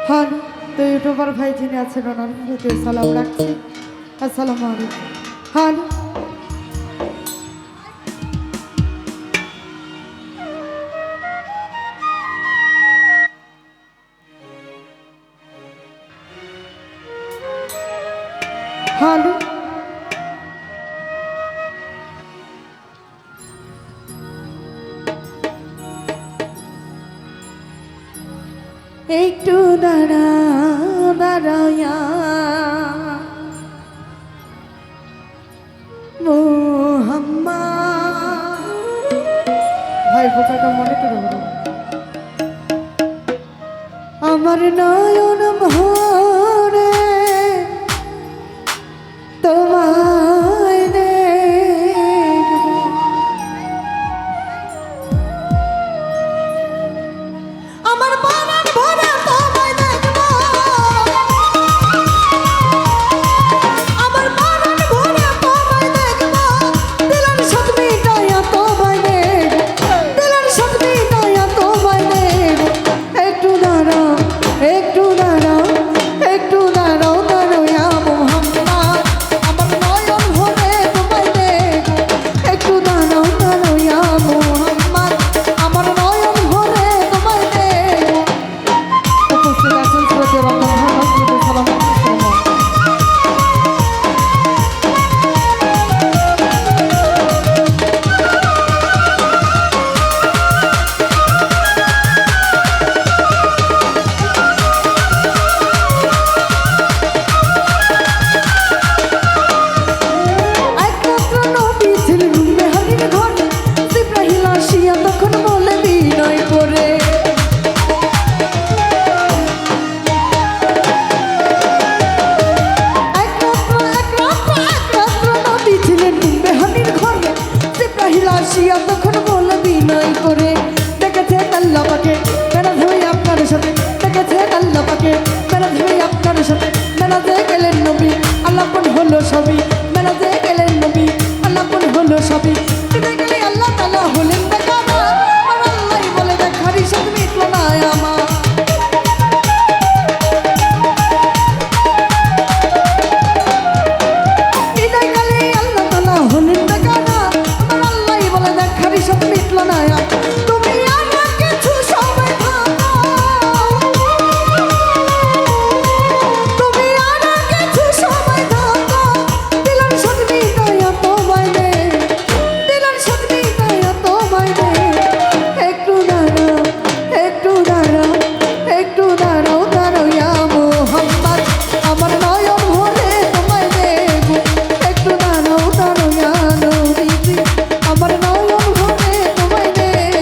হ্যাঁ, তো ইউটিউবার ভাই যিনি আছেন ওনার প্রতি সালাম রাখছি। আসসালামু আলাইকুম। হ্যাঁ, হ্যালো, একটু দাঁড়ায়া মোহাম্মদ ভাই কথাটা মনে করে বলো। আমার নয়ন ভরে তোমায় দেখব, আমার বাগান ভরে তোমায় দেখব, আমার বাগান ভরে তোমায় দেখব, দিলার সাথ মিটাইয়া তোমায় দেখব, দিলার সাথ মিটাইয়া তোমায় দেখব। একটু দাঁড়াও, একটু দাঁড়াও, একটু দাঁড়াও, দাঁড়াও ইয়া মুহাম্মদ, আমার নয়ন ভরে তোমায় দেখব। একটু দাঁড়াও, দাঁড়াও ইয়া মুহাম্মদ, আমার নয়ন ভরে তোমায় দেখব। উপস্থিত আছেন শ্রোতা রতন ভাই, সালাম আলাইকুম। তখন বলে বিনয় করে দেখেছে আল্লাহ পাকে মেরা ধরে আপনার সাথে, দেখেছে আল্লাহ পাকে মেরা ধরে আপনার সাথে, মেরাজে গেলেন নবী আল্লাপন হলো সবই, মেরাজে গেলেন নবী আল্লাপন হলো সবই। দিতে গেলে আল্লাহ তাআলা হলেন দেখা না, আর আল্লাহই বলে দেখারই সাথে মিটলো না আমার। আমার নয়ন ভরে তোমায় দেখব।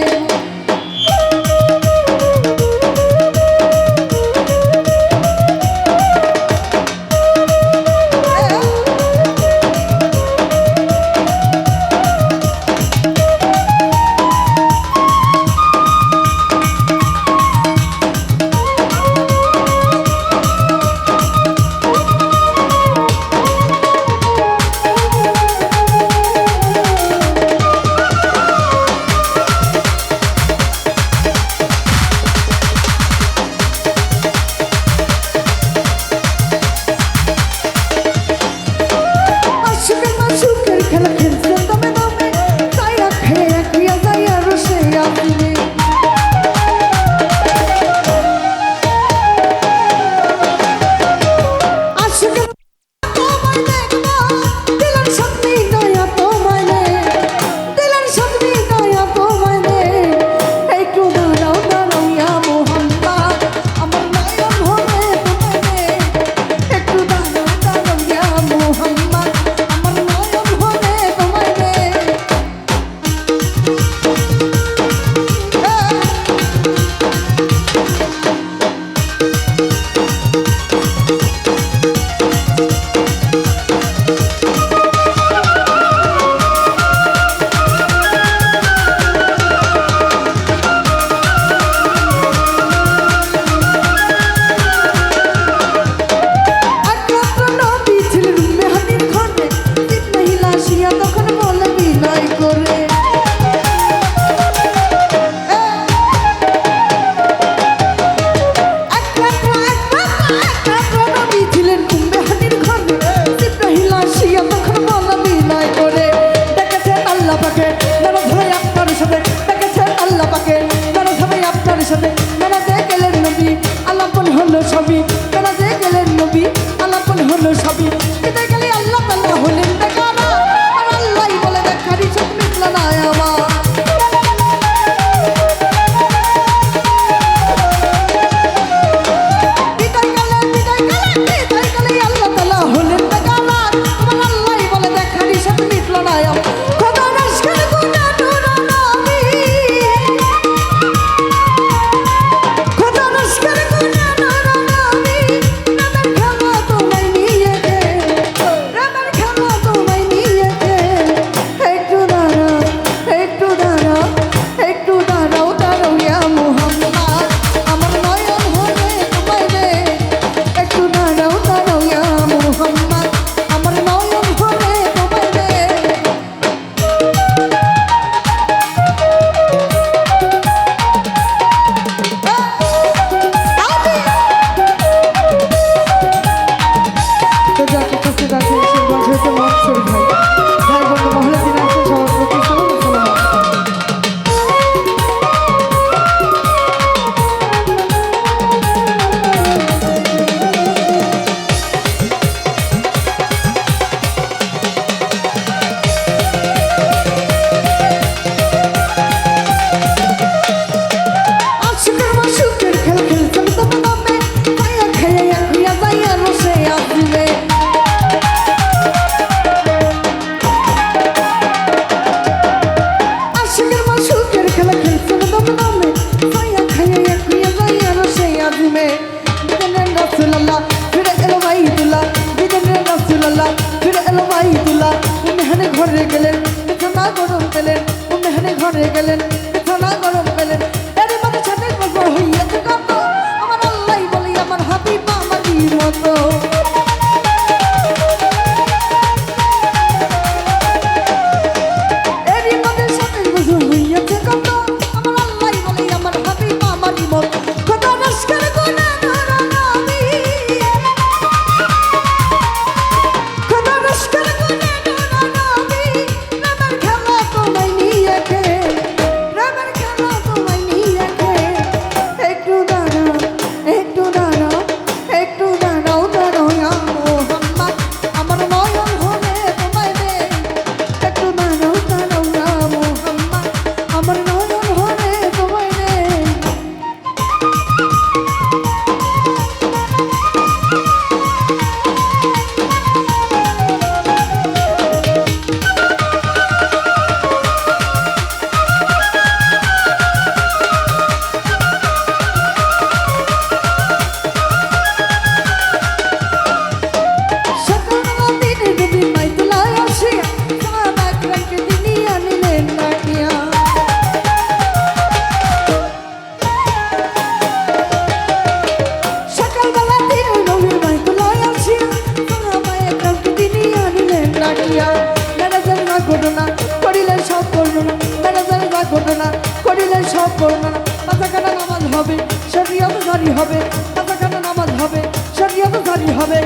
খেলা খেলছিল দমে দমে সাইয়া খাইয়া একুইয়া যাইয়া না সেই আজমে বিদানের রাসূলুল্লাহ ফিরে এলো বাইতুল্লাহ বিদানের রাসূলুল্লাহ ফিরে এলো বাইতুল্লাহ মেহনে ঘরে গেলেন বিছানা গরম পেলেন মেহনে ঘরে গেলেন বিছানা গরম পেলেন এর মধ্যে ছাদের বছর হইয়াছে কত আমার আল্লাহই বলি আমার হাবিব আমারই মতো এরই মধ্যে ছাদের বছর হইয়াছে কত আমার আল্লাহই বলি আমার হাবিব আমারই মতো কত নস্কর গুনাহ ধরা নবী কত নস্কর গুনাহ ধরা নবী প্রেমের খেলা তোমায় নিয়ে খে প্রেমের খেলা তোমায় নিয়ে খে একটু দাঁড়াও একটু দাঁড়াও একটু দাঁড়াও দাঁড়াও ইয়া মুহাম্মদ আমার নয়ন ভরে তোমায় দে একটু দাঁড়াও দাঁড়াও ইয়া মুহাম্মদ আমার নয়ন ভরে তোমায় দে সকালবেলা দিনে নবী বাইতুল্লায় আসিয়া সাহাবা একরামকে তিনি আনিলেন ডাকিয়া সকালবেলা দিনে নবী বাইতুল্লায় আসিয়া সাহাবা একরামকে তিনি আনিলেন ডাকিয়া মেরাজের না ঘটনা করিলেন সব বর্ণনা মেরাজের না ঘটনা করিলেন সব বর্ণনা পাতাখানা নামাজ হবে শরীয়ত জারি হবে পাতাখানা নামাজ হবে শরীয়ত জারি হবে